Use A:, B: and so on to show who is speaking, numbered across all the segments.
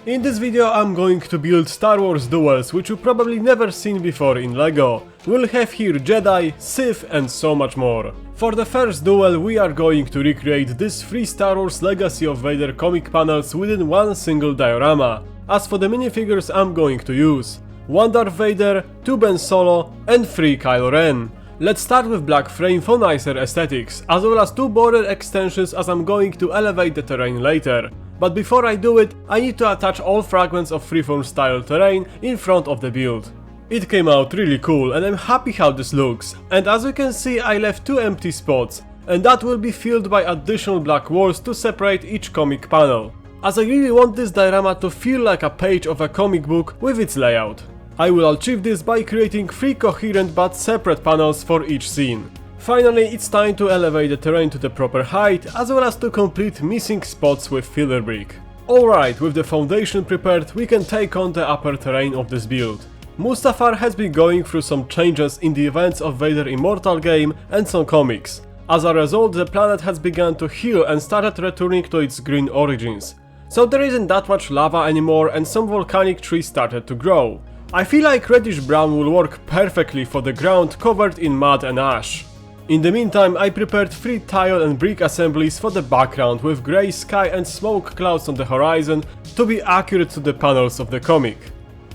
A: In this video I'm going to build Star Wars Duels, which you probably never seen before in LEGO. We'll have here Jedi, Sith and so much more. For the first duel we are going to recreate these 3 Star Wars Legacy of Vader comic panels within one single diorama. As for the minifigures I'm going to use 1 Darth Vader, 2 Ben Solo and 3 Kylo Ren. Let's start with black frame for nicer aesthetics, as well as 2 border extensions as I'm going to elevate the terrain later. But before I do it, I need to attach all fragments of freeform style terrain in front of the build. It came out really cool and I'm happy how this looks, and as you can see I left 2 empty spots, and that will be filled by additional black walls to separate each comic panel, as I really want this diorama to feel like a page of a comic book with its layout. I will achieve this by creating 3 coherent but separate panels for each scene. Finally, it's time to elevate the terrain to the proper height, as well as to complete missing spots with filler brick. Alright, with the foundation prepared, we can take on the upper terrain of this build. Mustafar has been going through some changes in the events of Vader Immortal game and some comics. As a result, the planet has begun to heal and started returning to its green origins. So there isn't that much lava anymore and some volcanic trees started to grow. I feel like reddish brown will work perfectly for the ground covered in mud and ash. In the meantime, I prepared 3 tile and brick assemblies for the background with grey sky and smoke clouds on the horizon to be accurate to the panels of the comic.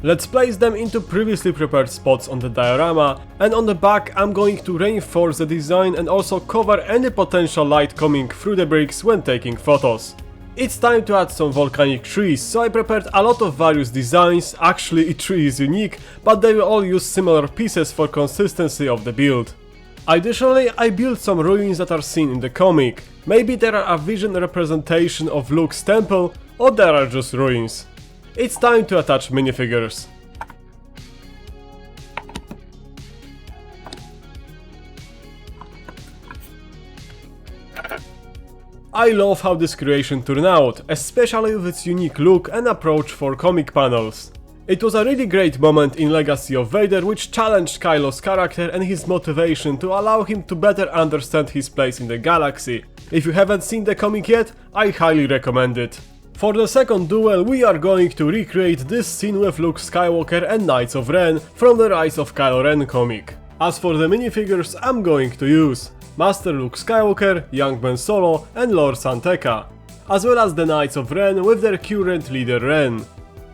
A: Let's place them into previously prepared spots on the diorama, and on the back I'm going to reinforce the design and also cover any potential light coming through the bricks when taking photos. It's time to add some volcanic trees, so I prepared a lot of various designs. Actually each tree is unique, but they will all use similar pieces for consistency of the build. Additionally, I built some ruins that are seen in the comic. Maybe they are a vision representation of Luke's temple, or they are just ruins. It's time to attach minifigures. I love how this creation turned out, especially with its unique look and approach for comic panels. It was a really great moment in Legacy of Vader which challenged Kylo's character and his motivation to allow him to better understand his place in the galaxy. If you haven't seen the comic yet, I highly recommend it. For the second duel we are going to recreate this scene with Luke Skywalker and Knights of Ren from the Rise of Kylo Ren comic. As for the minifigures I'm going to use Master Luke Skywalker, Young Ben Solo and Lord San Tekka, as well as the Knights of Ren with their current leader Ren.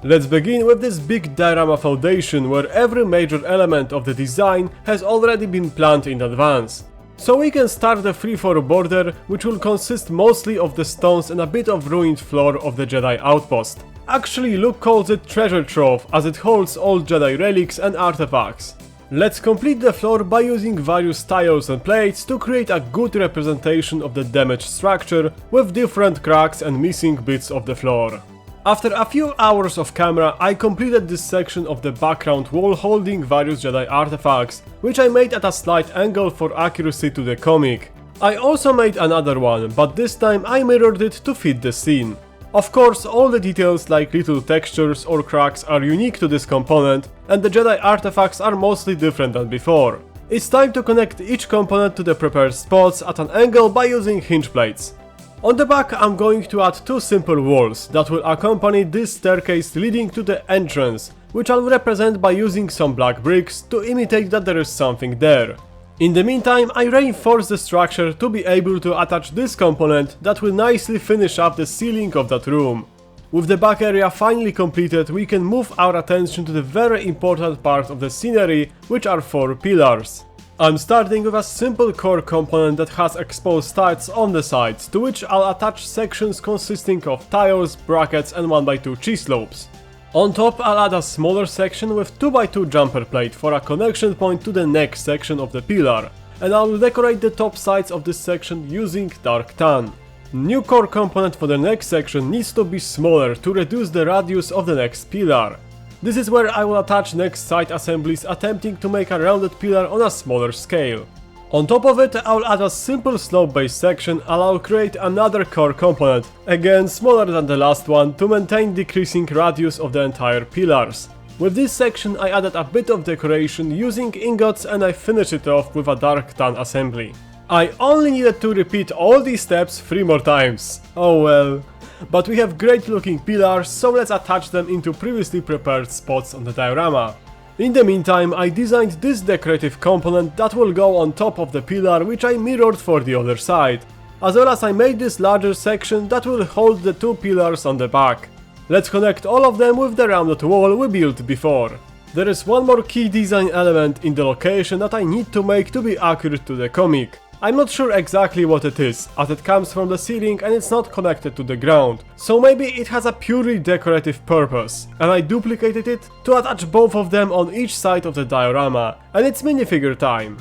A: Let's begin with this big diorama foundation where every major element of the design has already been planned in advance. So we can start the freeform border, which will consist mostly of the stones and a bit of ruined floor of the Jedi outpost. Actually, Luke calls it treasure trove as it holds all Jedi relics and artifacts. Let's complete the floor by using various tiles and plates to create a good representation of the damaged structure with different cracks and missing bits of the floor. After a few hours of camera, I completed this section of the background wall holding various Jedi artifacts, which I made at a slight angle for accuracy to the comic. I also made another one, but this time I mirrored it to fit the scene. Of course, all the details like little textures or cracks are unique to this component, and the Jedi artifacts are mostly different than before. It's time to connect each component to the prepared spots at an angle by using hinge plates. On the back I'm going to add 2 simple walls that will accompany this staircase leading to the entrance, which I'll represent by using some black bricks to imitate that there is something there. In the meantime, I reinforce the structure to be able to attach this component that will nicely finish up the ceiling of that room. With the back area finally completed, we can move our attention to the very important part of the scenery, which are 4 pillars. I'm starting with a simple core component that has exposed studs on the sides, to which I'll attach sections consisting of tiles, brackets and 1x2 G-slopes. On top I'll add a smaller section with 2x2 jumper plate for a connection point to the next section of the pillar, and I'll decorate the top sides of this section using dark tan. New core component for the next section needs to be smaller to reduce the radius of the next pillar. This is where I will attach next side assemblies, attempting to make a rounded pillar on a smaller scale. On top of it, I'll add a simple slope-based section and I'll create another core component, again smaller than the last one, to maintain decreasing radius of the entire pillars. With this section I added a bit of decoration using ingots and I finished it off with a dark tan assembly. I only needed to repeat all these steps 3 more times. Oh well. but we have great looking pillars, so let's attach them into previously prepared spots on the diorama. In the meantime, I designed this decorative component that will go on top of the pillar, which I mirrored for the other side. As well as I made this larger section that will hold the two pillars on the back. Let's connect all of them with the rounded wall we built before. There is one more key design element in the location that I need to make to be accurate to the comic. I'm not sure exactly what it is, as it comes from the ceiling and it's not connected to the ground, so maybe it has a purely decorative purpose, and I duplicated it to attach both of them on each side of the diorama, and it's minifigure time.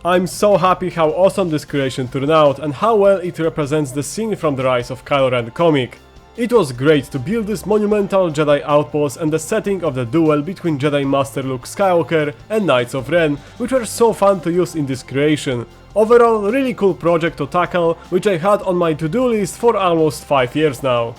A: I'm so happy how awesome this creation turned out and how well it represents the scene from the Rise of Kylo Ren comic. It was great to build this monumental Jedi outpost and the setting of the duel between Jedi Master Luke Skywalker and Knights of Ren, which were so fun to use in this creation. Overall, really cool project to tackle, which I had on my to-do list for almost 5 years now.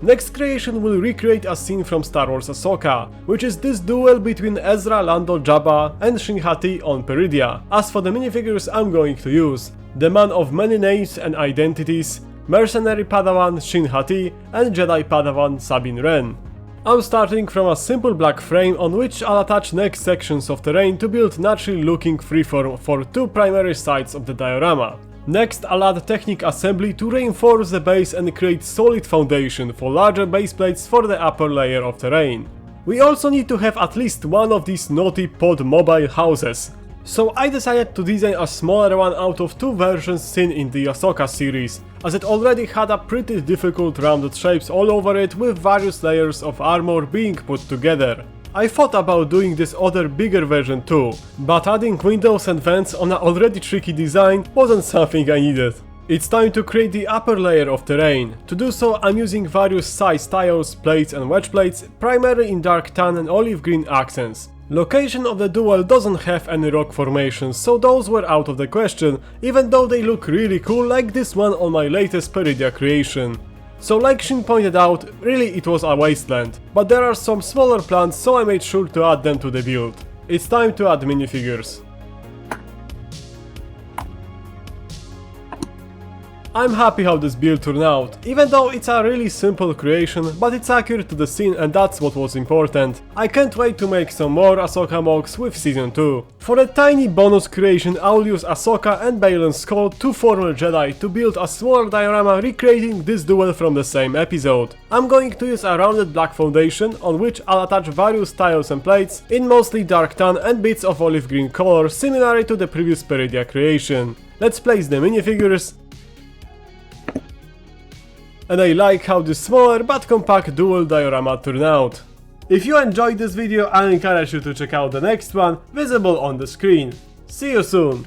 A: Next creation will recreate a scene from Star Wars Ahsoka, which is this duel between Ezra, Lando, Jabba and Shin Hati on Peridia. As for the minifigures I'm going to use, the man of many names and identities, mercenary Padawan Shin Hati and Jedi Padawan Sabine Wren. I'm starting from a simple black frame on which I'll attach next sections of terrain to build naturally looking freeform for two primary sides of the diorama. Next, I'll add technic assembly to reinforce the base and create solid foundation for larger base plates for the upper layer of terrain. We also need to have at least one of these naughty pod mobile houses. So I decided to design a smaller one out of two versions seen in the Ahsoka series, as it already had a pretty difficult rounded shapes all over it with various layers of armor being put together. I thought about doing this other bigger version too, but adding windows and vents on an already tricky design wasn't something I needed. It's time to create the upper layer of terrain. To do so, I'm using various size tiles, plates and wedge plates, primarily in dark tan and olive green accents. Location of the duel doesn't have any rock formations, so those were out of the question, even though they look really cool like this one on my latest Peridia creation. So like Shin pointed out, really it was a wasteland, but there are some smaller plants, so I made sure to add them to the build. It's time to add minifigures. I'm happy how this build turned out, even though it's a really simple creation, but it's accurate to the scene and that's what was important. I can't wait to make some more Ahsoka mocks with season 2. For a tiny bonus creation, I'll use Ahsoka and Baylan's skull, two former Jedi, to build a smaller diorama recreating this duel from the same episode. I'm going to use a rounded black foundation, on which I'll attach various tiles and plates, in mostly dark tan and bits of olive green color, similar to the previous Peridia creation. Let's place the minifigures. And I like how this smaller but compact dual diorama turned out. If you enjoyed this video, I encourage you to check out the next one, visible on the screen. See you soon!